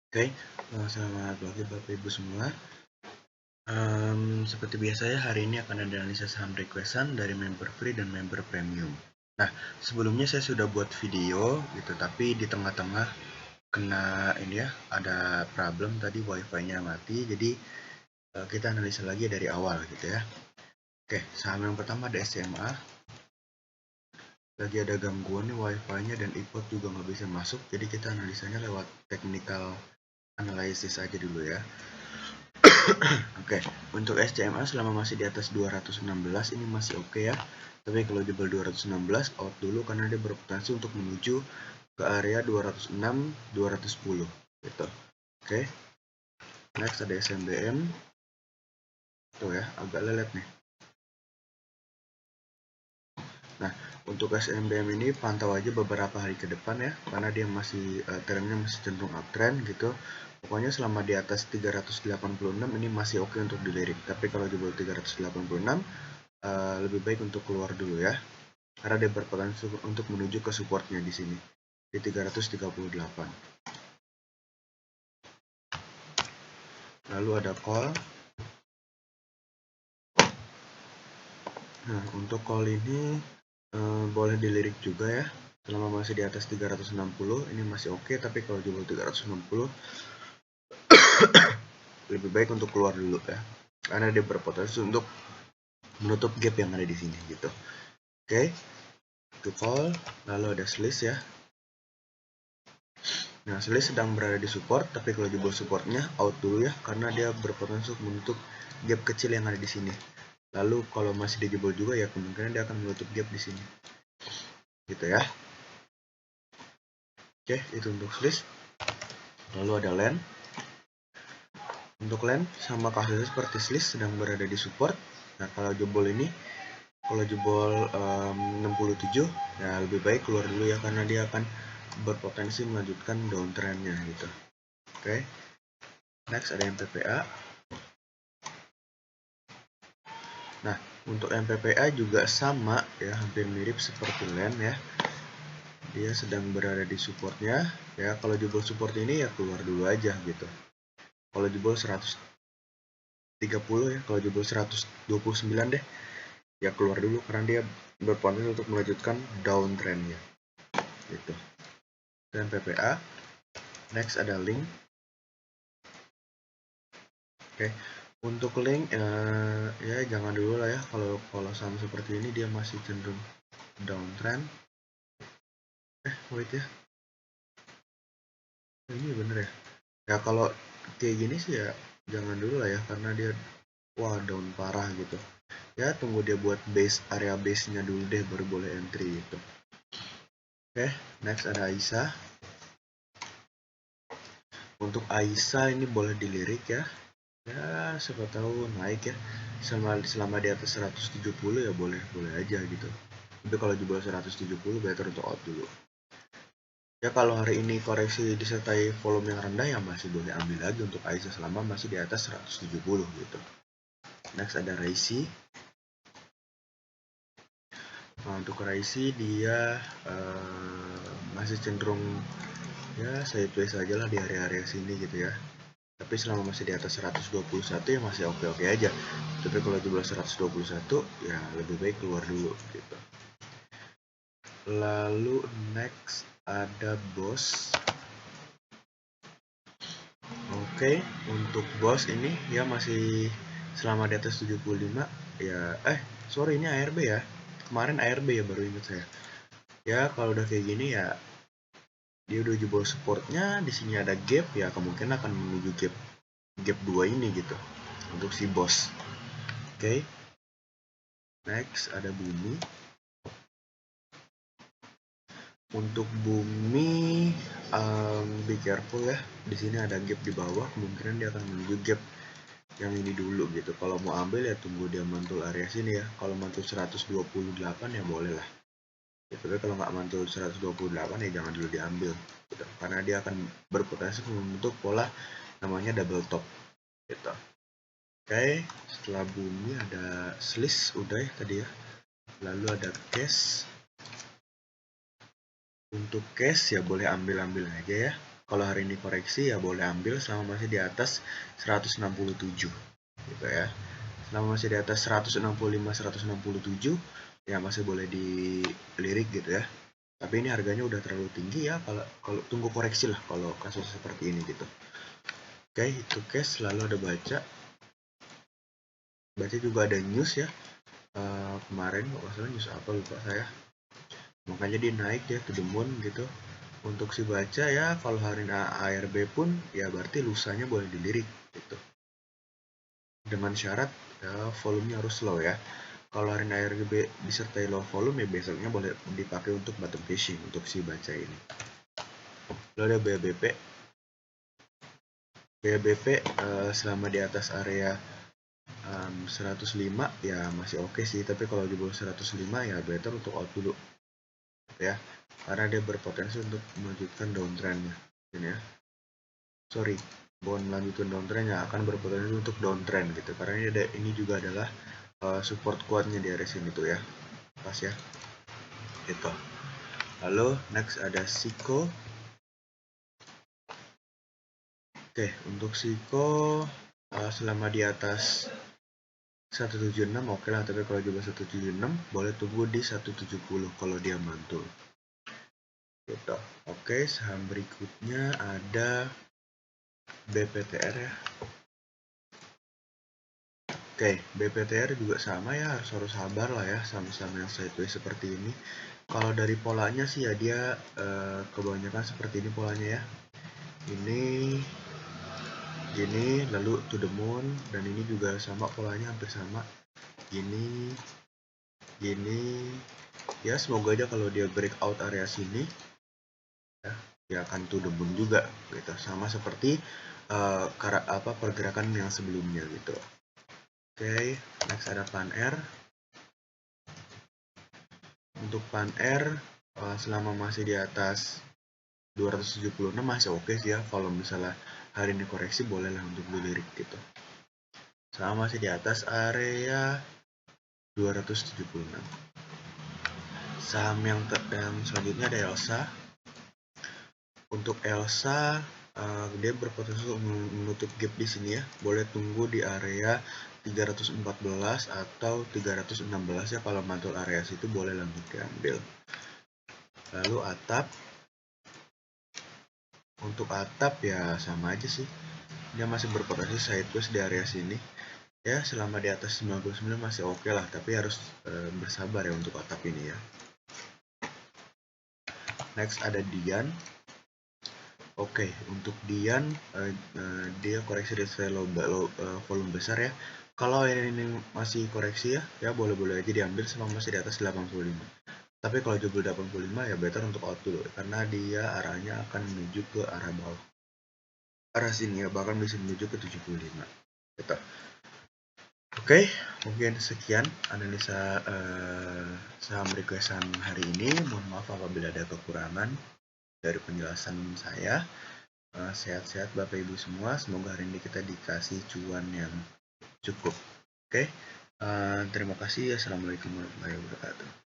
Oke, selamat pagi Bapak Ibu semua. Seperti biasa ya, hari ini akan ada analisa saham requestan dari member free dan member premium. Nah, sebelumnya saya sudah buat video gitu, tapi di tengah-tengah kena ini ya, ada problem tadi wifi-nya mati, jadi kita analisa lagi dari awal gitu ya. Oke, saham yang pertama ada SMA. Lagi ada gangguan nih wifi-nya dan iPod juga nggak bisa masuk, jadi kita analisanya lewat technical analysis aja dulu ya. Oke, untuk SCMA selama masih di atas 216 ini masih oke ya. Tapi kalau jebol 216 out dulu karena dia berpotensi untuk menuju ke area 206, 210 gitu. Oke. Next ada SMBM. Tuh ya, agak lelet nih. Nah, untuk SMBM ini pantau aja beberapa hari ke depan ya, karena dia masih trennya masih cenderung uptrend gitu. Pokoknya selama di atas 386 ini masih oke untuk dilirik. Tapi kalau jebol 386 lebih baik untuk keluar dulu ya, karena dia berpotensi untuk menuju ke supportnya di sini di 338. Lalu ada call. Nah, untuk call ini boleh dilirik juga ya, selama masih di atas 360 ini masih oke, tapi kalau jebol 360 lebih baik untuk keluar dulu ya, karena dia berpotensi untuk menutup gap yang ada di sini gitu. Oke, itu call. Lalu ada slice ya. Nah, slice sedang berada di support, tapi kalau jebol supportnya out dulu ya, karena dia berpotensi untuk menutup gap kecil yang ada di sini. Lalu kalau masih dijebol juga ya kemungkinan dia akan menutup gap di sini. Gitu ya. Oke, itu untuk slice. Lalu ada land. Untuk land sama kasusnya seperti slice sedang berada di support. Nah, kalau jebol ini, kalau jebol 67 ya lebih baik keluar dulu ya, karena dia akan berpotensi melanjutkan downtrendnya gitu. Oke. Next ada MPPA. Nah, untuk MPPA juga sama ya, hampir mirip seperti land ya. Dia sedang berada di supportnya ya. Kalau jebol support ini ya keluar dulu aja gitu. Kalau jebol 130 ya, kalau jebol 129 deh ya keluar dulu, karena dia berpotensi untuk melanjutkan downtrendnya gitu. Dan PPA. Next ada link. Oke, untuk link ya jangan dulu lah ya, kalau saham seperti ini dia masih cenderung downtrend. Wait ya, ini bener ya. Ya kalau kayak gini sih ya jangan dulu lah ya, karena dia down parah gitu ya. Tunggu dia buat area base nya dulu deh, baru boleh entry gitu. Oke, next ada Aisyah. Untuk Aisyah ini boleh dilirik ya, siapa tahu naik ya. Selama di atas 170 ya boleh aja gitu. Tapi kalau jebol 170 better untuk out dulu ya. Kalau hari ini koreksi disertai volume yang rendah ya masih boleh ambil lagi untuk Aisyah selama masih di atas 170 gitu. Next ada Raisi. Nah, untuk Raisi dia masih cenderung ya sideways aja lah di area-area sini gitu ya. Tapi selama masih di atas 121 ya masih oke-oke aja. Tapi kalau jumlah 121 ya lebih baik keluar dulu gitu. Lalu next ada BOS. Oke, untuk BOS ini ya masih selama di atas 75 ya. Sorry, ini ARB ya. Kemarin ARB ya, baru ingat saya. Ya kalau udah kayak gini ya dia udah jebol supportnya, di sini ada gap ya, kemungkinan akan menuju gap 2 ini gitu untuk si BOS. Oke. Next ada Bumi. Untuk Bumi be careful ya, di sini ada gap di bawah, kemungkinan dia akan menuju gap yang ini dulu gitu. Kalau mau ambil ya tunggu dia mantul area sini ya. Kalau mantul 128 ya boleh lah ya, tapi kalau nggak mantul 128 ya jangan dulu diambil gitu, karena dia akan berpotensi membentuk pola namanya double top gitu. Oke, setelah Bumi ada Slice udah ya tadi ya. Lalu ada Cash. Untuk cash ya boleh ambil aja ya. Kalau hari ini koreksi ya boleh ambil selama masih di atas 167 gitu ya. Selama masih di atas 165 167 ya masih boleh dilirik gitu ya. Tapi ini harganya udah terlalu tinggi ya, kalau tunggu koreksi lah kalau kasus seperti ini gitu. Oke, itu cash, lalu ada baca juga ada news ya. Kemarin kok masalah news apa lupa saya, makanya dia naik ya to the moon gitu. Untuk si baca ya, kalau hari ini ARB pun ya berarti lusanya boleh dilirik gitu, dengan syarat ya volumenya harus slow ya. Kalau hari ini ARB disertai low volume ya besoknya boleh dipakai untuk bottom fishing untuk si baca ini. Lalu ada BBP selama di atas area 105 ya masih oke sih, tapi kalau di bawah 105 ya better untuk out dulu ya, karena dia berpotensi untuk melanjutkan downtrendnya ini ya. Sorry, bukan melanjutkan downtrendnya, akan berpotensi untuk downtrend gitu, karena ini juga adalah support kuatnya di area sini tuh ya, pas ya itu. Lalu next ada Siko. Oke, untuk Siko selama di atas 176 oke lah, tapi kalau coba 176 boleh tunggu di 170 kalau dia mantul gitu. Oke, saham berikutnya ada BPTR ya. Oke, BPTR juga sama ya, harus sabar lah ya sama-sama yang sideways seperti ini. Kalau dari polanya sih ya dia kebanyakan seperti ini polanya ya. Ini lalu to the moon, dan ini juga sama polanya, hampir sama. Gini ya, semoga aja kalau dia breakout area sini ya, dia akan to the moon juga gitu, sama seperti pergerakan yang sebelumnya gitu. Oke, next ada PAN-R. Untuk PAN-R selama masih di atas 276 masih oke sih ya. Kalau misalnya hari ini koreksi bolehlah untuk dilirik gitu. Selama masih di atas area 276. Saham yang selanjutnya ada Elsa. Untuk Elsa dia berpotensi menutup gap di sini ya. Boleh tunggu di area 314 atau 316 ya, kalau mantul area situ boleh lanjut diambil. Lalu Atap. Untuk Atap ya sama aja sih. Dia masih berpotensi sideways di area sini. Ya, selama di atas 99 masih oke lah, tapi harus bersabar ya untuk Atap ini ya. Next ada Dian. Oke, untuk Dian dia koreksi dari volume besar ya. Kalau ini masih koreksi ya boleh-boleh aja diambil selama masih di atas 85. Tapi kalau jebol 85 ya better untuk out dulu, karena dia arahnya akan menuju ke arah bawah. Arah sini ya, bahkan bisa menuju ke 75. Gitu. Oke, mungkin sekian analisa saham requestan hari ini. Mohon maaf apabila ada kekurangan dari penjelasan saya. Sehat-sehat Bapak Ibu semua, semoga hari ini kita dikasih cuan yang cukup. Oke, terima kasih. Assalamualaikum warahmatullahi wabarakatuh.